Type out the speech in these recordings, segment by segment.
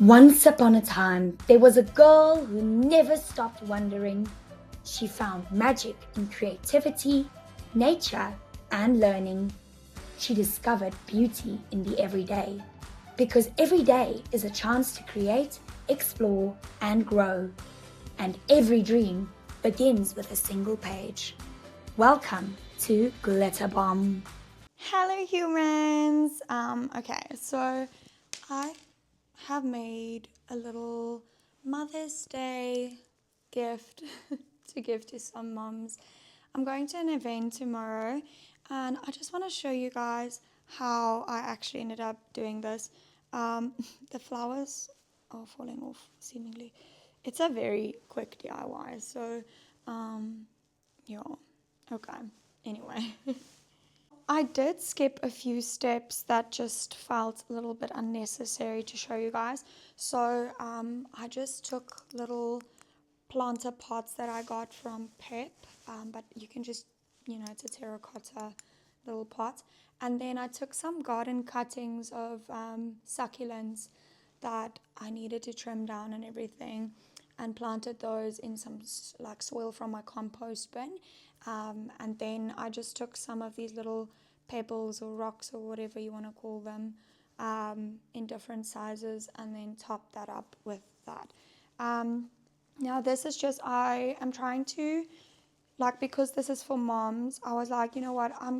Once upon a time, there was a girl who never stopped wondering. She found magic in creativity, nature, and learning. She discovered beauty in the everyday, because every day is a chance to create, explore, and grow. And every dream begins with a single page. Welcome to Glitterbomb. Hello humans! Okay, so I have made a little Mother's Day gift to give to some moms. I'm going to an event tomorrow and I just want to show you guys how I actually ended up doing this. The flowers are falling off seemingly. It's a very quick DIY, so yeah, okay, anyway. I did skip a few steps that just felt a little bit unnecessary to show you guys. So I just took little planter pots that I got from Pep, but you can just, it's a terracotta little pot. And then I took some garden cuttings of succulents that I needed to trim down and everything, and planted those in some like soil from my compost bin. And then I just took some of these little pebbles or rocks or whatever you want to call them in different sizes, and then topped that up with that. Now this is just, I am trying to, like, because this is for moms, I was like, you know what, I'm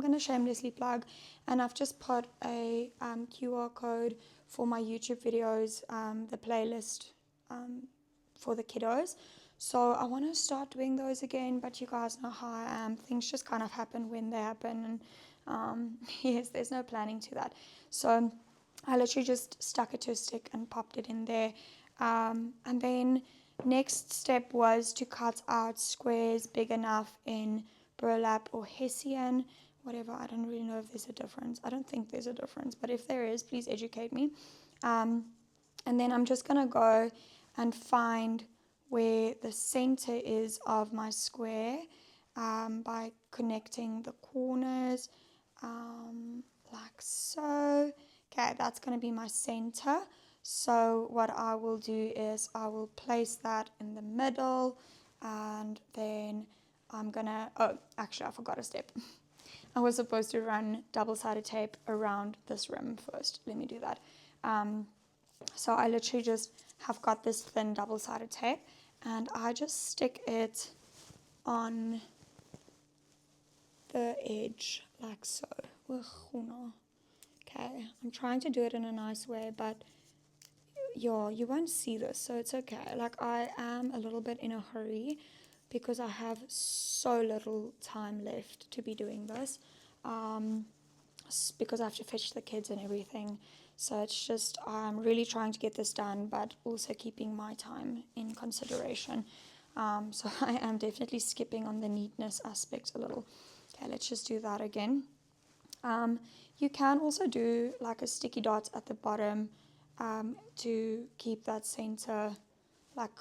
gonna shamelessly plug, and I've just put a QR code for my YouTube videos, the playlist for the kiddos. So I want to start doing those again, but you guys know how I am. Things just kind of happen when they happen, and yes, there's no planning to that. So I literally just stuck it to a stick and popped it in there. And then next step was to cut out squares big enough in burlap or hessian, whatever. I don't really know if there's a difference. I don't think there's a difference, but if there is, please educate me. And then I'm just going to go and find where the center is of my square by connecting the corners like so. Okay, that's going to be my center. So what I will do is I will place that in the middle, and then I'm gonna, oh, actually I forgot a step. I was supposed to run double-sided tape around this rim first. Let me do that. So I literally just have got this thin double-sided tape, and I just stick it on the edge like so. Okay, I'm trying to do it in a nice way, but yeah, you won't see this, so it's okay. Like, I am a little bit in a hurry because I have so little time left to be doing this, because I have to fetch the kids and everything. So it's just, I'm really trying to get this done, but also keeping my time in consideration. So I am definitely skipping on the neatness aspect a little. Okay, let's just do that again. You can also do like a sticky dot at the bottom to keep that center, like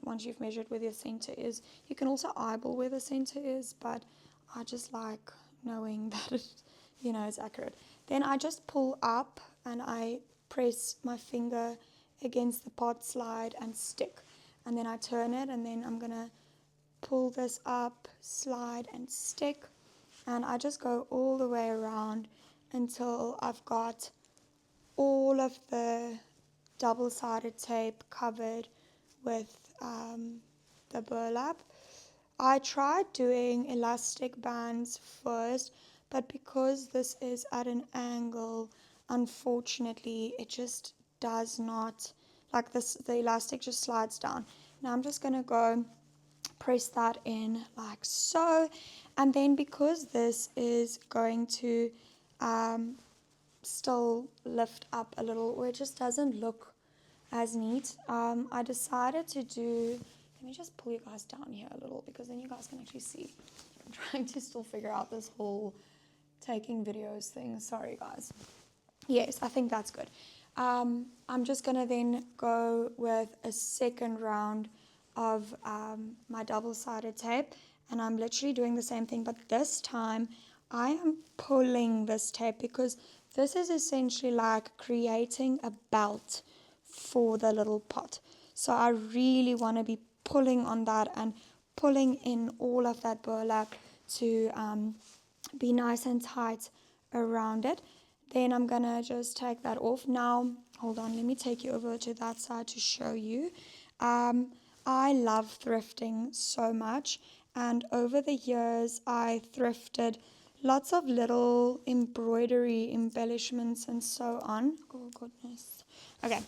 once you've measured where the center is. You can also eyeball where the center is, but I just like knowing that it, is accurate. Then I just pull up and I press my finger against the pot slide and stick, and then I turn it, and then I'm gonna pull this up, slide and stick, and I just go all the way around until I've got all of the double-sided tape covered with the burlap. I tried doing elastic bands first, but because this is at an angle, unfortunately it just does not, like this, the elastic just slides down. Now I'm just going to go press that in like so, and then because this is going to still lift up a little, or it just doesn't look as neat, I decided to do, let me just pull you guys down here a little, because then you guys can actually see. I'm trying to still figure out this whole taking videos thing. Sorry guys. Yes, I think that's good. I'm just gonna then go with a second round of my double-sided tape, and I'm literally doing the same thing, but this time I am pulling this tape because this is essentially like creating a belt for the little pot. So I really want to be pulling on that and pulling in all of that burlap to be nice and tight around it. Then I'm gonna just take that off. Now, hold on, let me take you over to that side to show you. I love thrifting so much, and over the years I thrifted lots of little embroidery embellishments and so on. Oh goodness. Okay,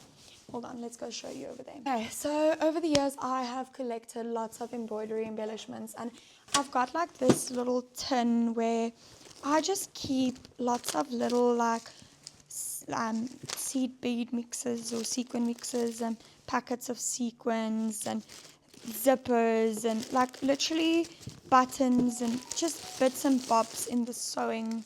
hold on, let's go show you over there. Okay, so over the years I have collected lots of embroidery embellishments, and I've got like this little tin where I just keep lots of little like seed bead mixes or sequin mixes and packets of sequins and zippers and like literally buttons and just bits and bobs in the sewing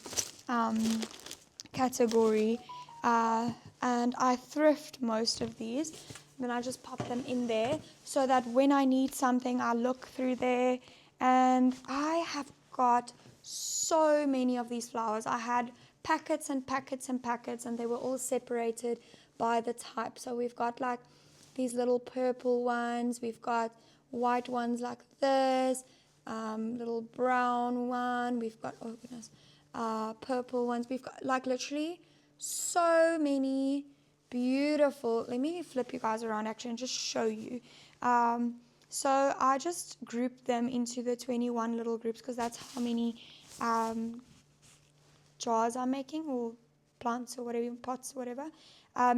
category, and I thrift most of these. Then I just pop them in there so that when I need something I look through there. And I have got so many of these flowers. I had packets and packets and packets, and they were all separated by the type. So we've got like these little purple ones, we've got white ones like this, little brown one, we've got, oh goodness, purple ones. We've got like literally so many beautiful. Let me flip you guys around actually and just show you. So I just grouped them into the 21 little groups because that's how many jars I'm making, or plants or whatever, pots or whatever.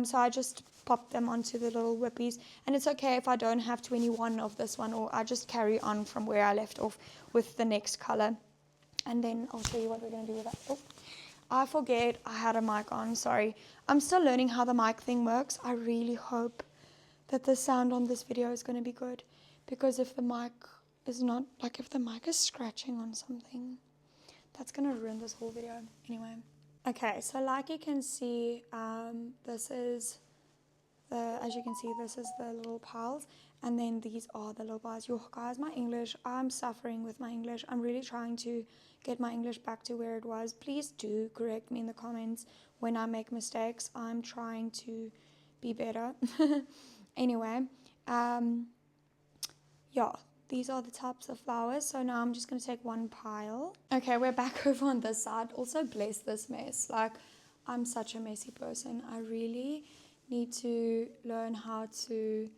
So I just pop them onto the little whippies, and it's okay if I don't have 21 of this one, or I just carry on from where I left off with the next color. And then I'll show you what we're going to do with that. Oh, I forget I had a mic on, sorry. I'm still learning how the mic thing works. I really hope that the sound on this video is going to be good, because if the mic is not, like if the mic is scratching on something, that's going to ruin this whole video. Anyway. Okay, so like you can see, this is as you can see, this is the little piles, and then these are the little bars. Yo, guys, my English, I'm suffering with my English. I'm really trying to get my English back to where it was. Please do correct me in the comments when I make mistakes. I'm trying to be better. Anyway, yeah, these are the types of flowers. So now I'm just going to take one pile. Okay, we're back over on this side. Also, bless this mess. Like, I'm such a messy person. I really need to learn how to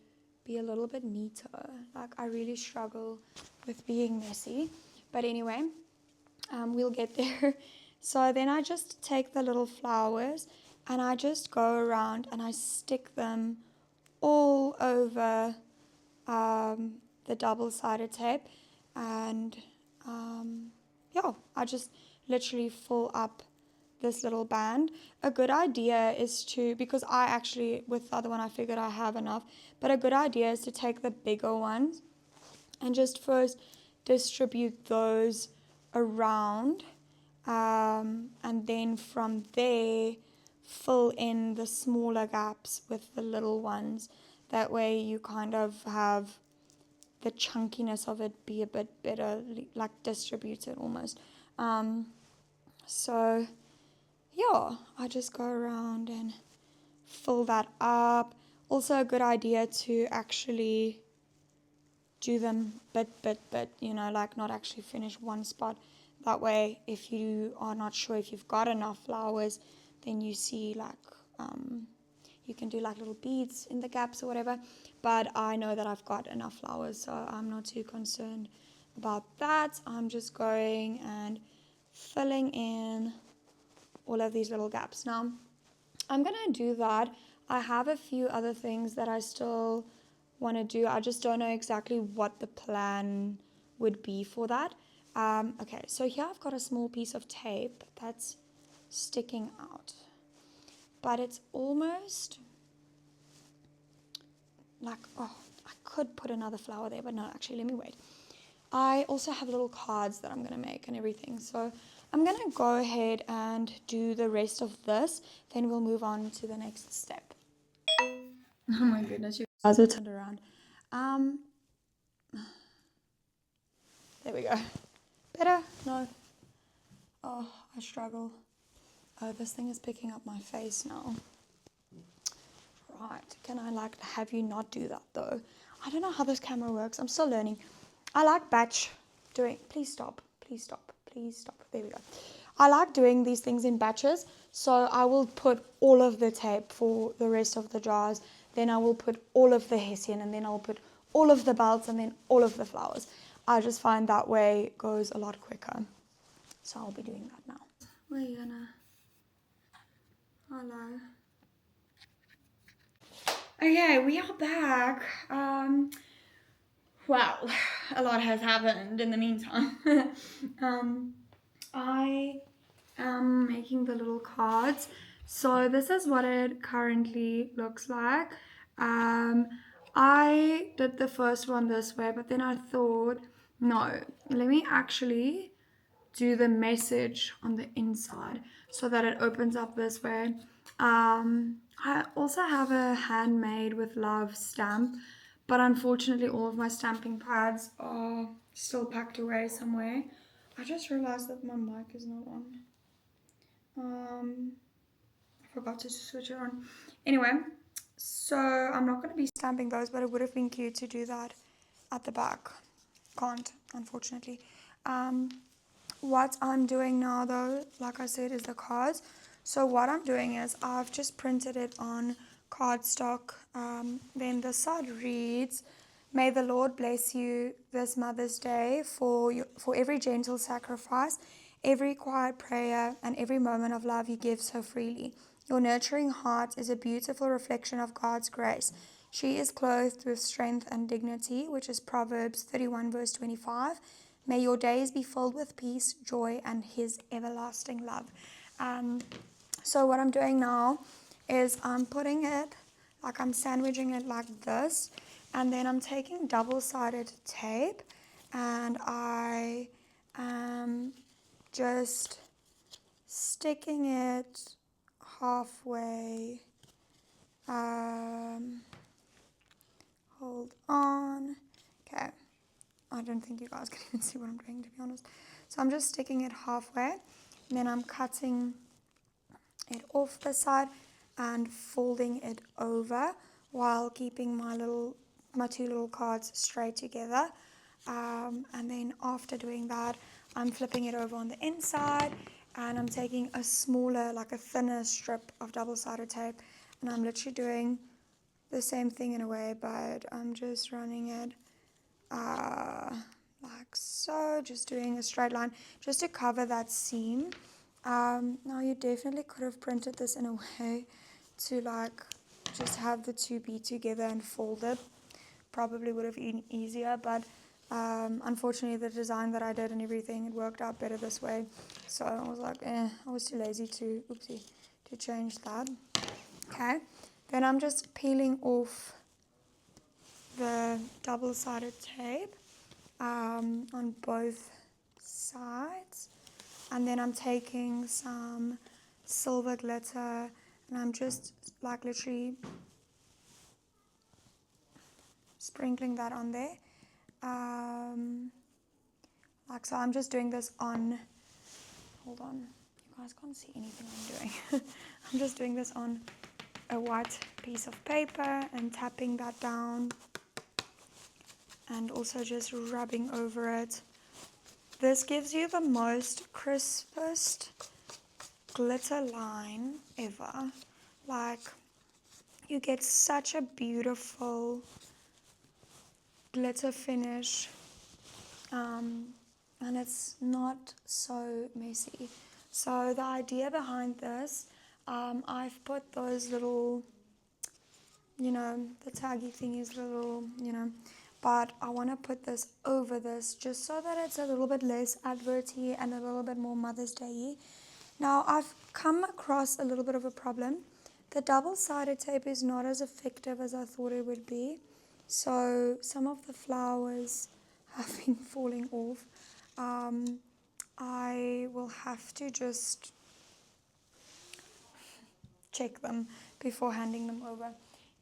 be a little bit neater. Like, I really struggle with being messy. But anyway, we'll get there. So then I just take the little flowers and I just go around and I stick them all over the double-sided tape, and yeah, I just literally fill up this little band. A good idea is to, because I actually, with the other one I figured I have enough, but a good idea is to take the bigger ones and just first distribute those around, and then from there fill in the smaller gaps with the little ones. That way you kind of have the chunkiness of it be a bit better, like distributed almost. So yeah, I just go around and fill that up. Also a good idea to actually do them bit, you know, like not actually finish one spot. That way, if you are not sure if you've got enough flowers, then you see like, you can do like little beads in the gaps or whatever. But I know that I've got enough flowers, so I'm not too concerned about that. I'm just going and filling in all of these little gaps. Now, I'm going to do that. I have a few other things that I still want to do. I just don't know exactly what the plan would be for that. Okay, so here I've got a small piece of tape that's sticking out, but it's almost like, oh, I could put another flower there, but no, actually, let me wait. I also have little cards that I'm going to make and everything, so I'm going to go ahead and do the rest of this, then we'll move on to the next step. Oh my goodness, you guys are turned around. There we go. Better? No. Oh, I struggle. Oh, this thing is picking up my face now. right. Can I like have you not do that though? I don't know how this camera works. I'm still learning. I like batch doing. Please stop. Please stop. Please stop. There we go. I like doing these things in batches. So I will put all of the tape for the rest of the jars. Then I will put all of the hessian, and then I'll put all of the belts, and then all of the flowers. I just find that way goes a lot quicker. So I'll be doing that now. We're gonna. Hello. Okay, we are back. Well, a lot has happened in the meantime. I am making the little cards. So this is what it currently looks like. I did the first one this way, but then I thought, no, let me actually do the message on the inside so that it opens up this way. I also have a handmade with love stamp, but unfortunately all of my stamping pads are still packed away somewhere. I just realized that my mic is not on. I forgot to switch it on. Anyway, so I'm not going to be stamping those, but it would have been cute to do that at the back. Can't, unfortunately. What I'm doing now though, like I said, is the cards. So what I'm doing is I've just printed it on cardstock. Then the side reads, "May the Lord bless you this Mother's Day for every gentle sacrifice, every quiet prayer, and every moment of love you give so freely. Your nurturing heart is a beautiful reflection of God's grace. She is clothed with strength and dignity," which is Proverbs 31 verse 25. "May your days be filled with peace, joy, and His everlasting love." So what I'm doing now is I'm putting it, like I'm sandwiching it like this, and then I'm taking double-sided tape, and I am just sticking it halfway. Hold on. Okay. I don't think you guys can even see what I'm doing, to be honest. So I'm just sticking it halfway, and then I'm cutting it off the side and folding it over while keeping my two little cards straight together. And then after doing that, I'm flipping it over on the inside, and I'm taking a smaller, like a thinner strip of double-sided tape, and I'm literally doing the same thing in a way, but I'm just running it like so, just doing a straight line just to cover that seam. Now you definitely could have printed this in a way to like just have the two be together and fold it. Probably would have been easier, but unfortunately the design that I did and everything, it worked out better this way. So I was like, I was too lazy to change that. Okay, then I'm just peeling off the double-sided tape on both sides, and then I'm taking some silver glitter, and I'm just like literally sprinkling that on there, like so. I'm just doing this on, hold on, you guys can't see anything I'm doing. I'm just doing this on a white piece of paper and tapping that down, and also just rubbing over it. This gives you the most crispest glitter line ever. Like, you get such a beautiful glitter finish, and it's not so messy. So the idea behind this, I've put those little, the taggy thingies, little, but I want to put this over this just so that it's a little bit less adverty and a little bit more Mother's Day-y. Now I've come across a little bit of a problem. The double-sided tape is not as effective as I thought it would be. So some of the flowers have been falling off. I will have to just check them before handing them over.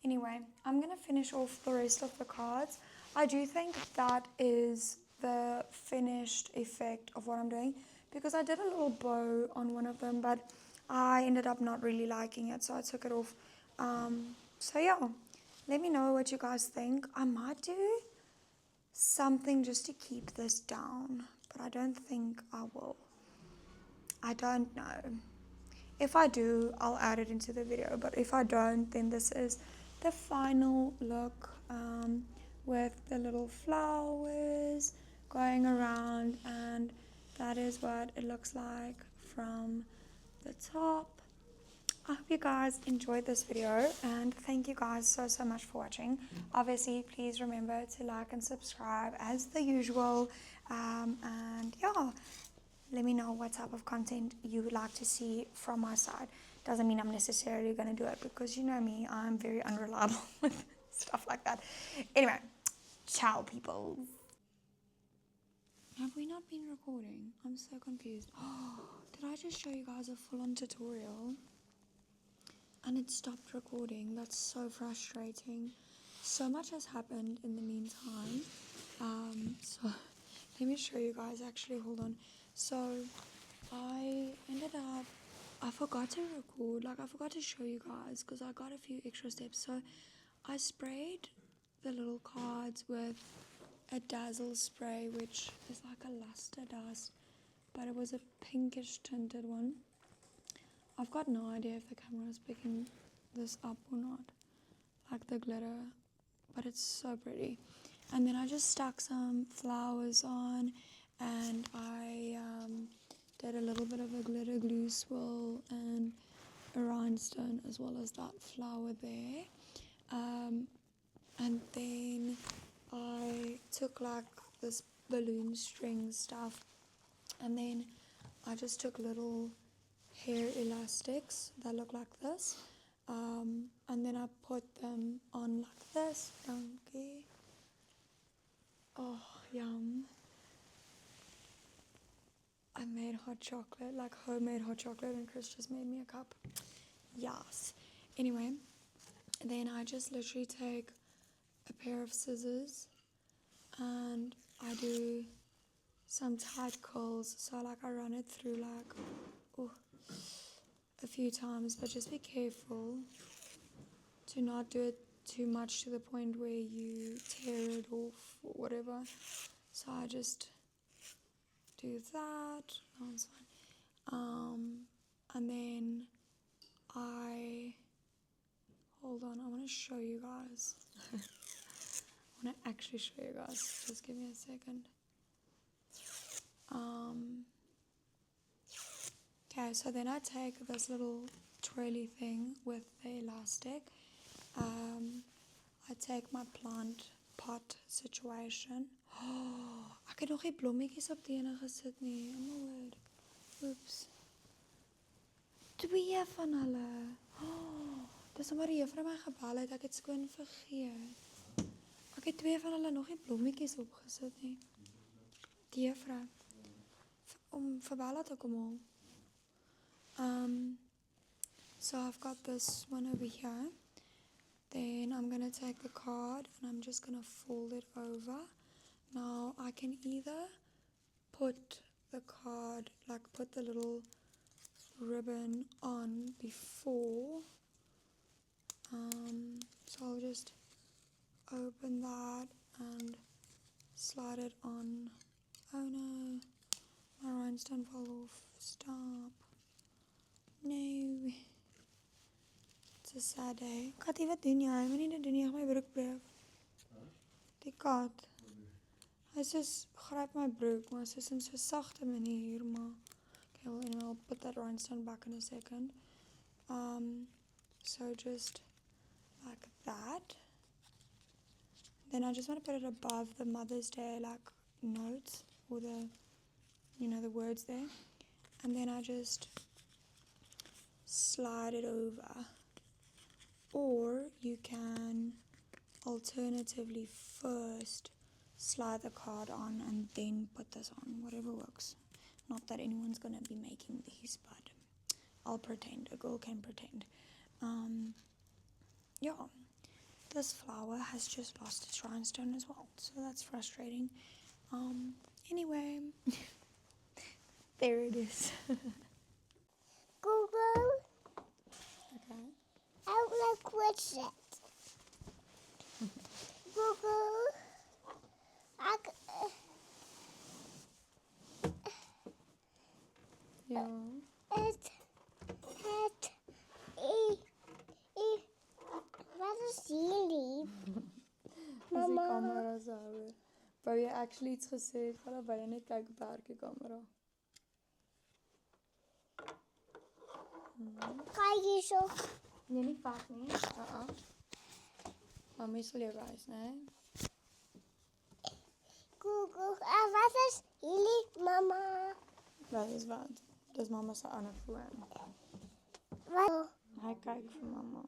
Anyway, I'm going to finish off the rest of the cards. I do think that is the finished effect of what I'm doing, because I did a little bow on one of them, but I ended up not really liking it, so I took it off. So yeah, let me know what you guys think. I might do something just to keep this down, but I don't think I will. I don't know. If I do, I'll add it into the video, but if I don't, then this is the final look with the little flowers going around, and that is what it looks like from the top. I hope you guys enjoyed this video, and thank you guys so much for watching. Obviously, please remember to like and subscribe as the usual, and yeah, let me know what type of content you would like to see from my side. Doesn't mean I'm necessarily going to do it, because you know me, I'm very unreliable with stuff like that. Anyway, ciao people. Have we not been recording? I'm so confused. Did I just show you guys a full-on tutorial and it stopped recording? That's so frustrating. So much has happened in the meantime. So let me show you guys. Actually, hold on. So I forgot to record, like I forgot to show you guys, because I got a few extra steps. So I sprayed the little cards with a dazzle spray, which is like a luster dust, but it was a pinkish tinted one. I've got no idea if the camera is picking this up or not, like the glitter, but it's so pretty. And then I just stuck some flowers on, and I did a little bit of a glitter glue swirl and a rhinestone, as well as that flower there. And then I took like this balloon string stuff, and then I just took little hair elastics that look like this, and then I put them on like this. Donkey. Oh, yum. I made hot chocolate, like homemade hot chocolate, and Chris just made me a cup. Yes. Anyway, then I just literally take a pair of scissors and I do some tight curls. So like I run it through like a few times, but just be careful to not do it too much to the point where you tear it off or whatever. So I just do that. That one's fine. And then hold on, I want to show you guys. I want to actually show you guys. Just give me a second. Okay, so then I take this little twirly thing with the elastic. I take my plant pot situation. Oh, ek het nog nie blommetjies op die ene gesit nie. Oh my word. Oops. 2 van hulle. Oh, dis omdat die juffrou my gebel het, ek het skoon vergeet. Ek het 2 van hulle nog nie blommetjies opgesit nie. Die juffrou om vir Bella te kom haal. So I've got this one over here. Then I'm going to take the card and I'm just going to fold it over. Now I can either put the card, like put the little ribbon on before. So I'll just open that and slide it on. Oh no, my rhinestone fell off. Stop. No. It's a sad day. Katie, wat doen jy? Moenie dit doen nie, my broek breek. Die kat. Hy gryp my broek, maar soos in so sagte manier, maar okay, well anyway, I'll put that rhinestone back in a second. So just like that. Then I just want to put it above the Mother's Day like notes, or the, you know, the words there. And then I just slide it over. Or you can alternatively first slide the card on and then put this on, whatever works. Not that anyone's gonna be making these, but I'll pretend. A girl can pretend. Yeah, this flower has just lost its rhinestone as well, so that's frustrating. Anyway, there it is. Google Okay. Outlook widget. Ja. Wat is jullie? Dis die kamera se houer. Wou jy actually iets gesê het, gaan dan jy net kyk op die kamera. Kijk hier zo. Nee, nie vat nie. Mami sal jou wys, né? Google. Wat is jullie, mama? Wat is wat? Dis mamma se ander foon. Wat? Hy kyk vir mamma.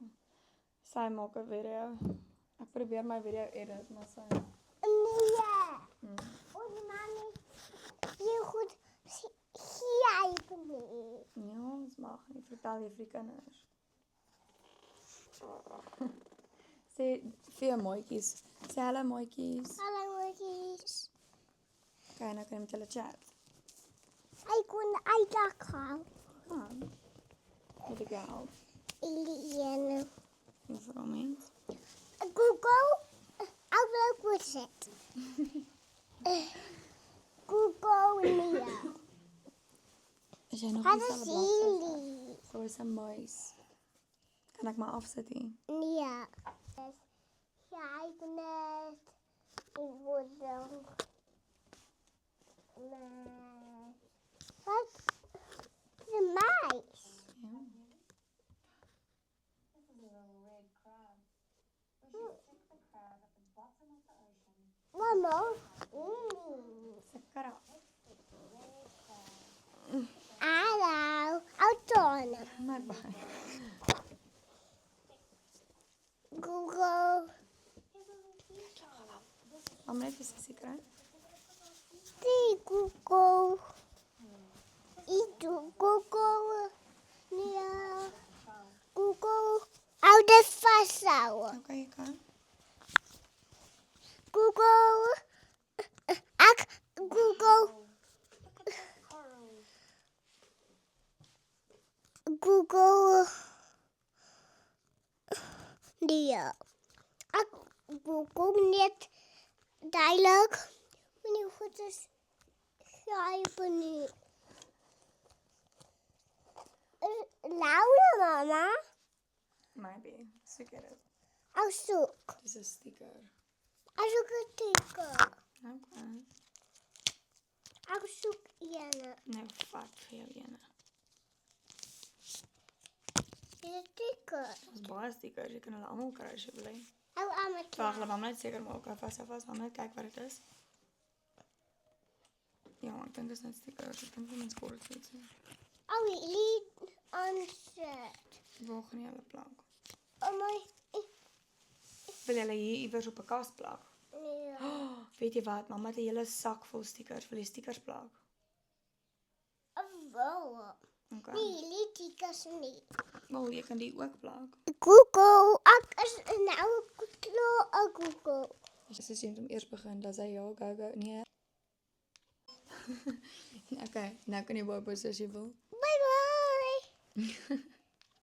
Sy maak 'n video. Ek probeer my video edit, maar sy Nee. Oh, mami. Je goed grijpen niet. ja, ons mag nie vertel jy vir die kinders. Sê vir jou maatjies. Sê hallo maatjies. Hallo, moedjes. Okay, nou kan jy met hulle chat. Ik kon uitdag gaan. Gaan. Moet ek jou help? Jullie. Mevrouw mens. Google. Outlook was it. Google Mia. Is jy nog Wat nie is selfe bladzijde? jullie? Daar is 'n muis. Kan ek maar afsit hier? Ja. Ja, ik net. Ik word dan. Wat? De meis. Ja. Mama. Sit karaf. Hallo. Autone. My bye. Google. Mam net is seker. Die Google. Ik doe Google. Ja. Google. Hou dit vasthouden. Okay, jy kan. Google. Ek Google. Google. Ja. Ek Google net duidelijk. Wanneer goed is. Grijpen nu. Laura, mama. Maybe. Seker dit. Ek zoek. Dis 'n sticker. Ek zoek een teken. Okay. Ek zoek een. Nou vat vir jou ene. Dis een teken. Ons baie stickers, jy kan hulle almal kry as jy wil. Hou aan met Wag, laat mam net seker maak. Vas, mam net kyk wat dit is. Ja, ek dink dit is net stickers. Ek dink mens kort dit. Oh, jullie aanzet. Waar gaan jy hulle plak? Oh my. Wil jy hulle hier iewers op 'n kas plak? Nee. Oh, weet jy wat? Mamma het 'n hele sak vol stickers. Wil jy stickers plak? Wow. Okay. Nee, jullie tikers niet. Wel, jy kan die ook plak. Google. Ek is nou klaar. Google. As jy sien om eers begin, dan sê ja, go. Nee. Okay, nou kan jy baie as jy wil. Bye bye.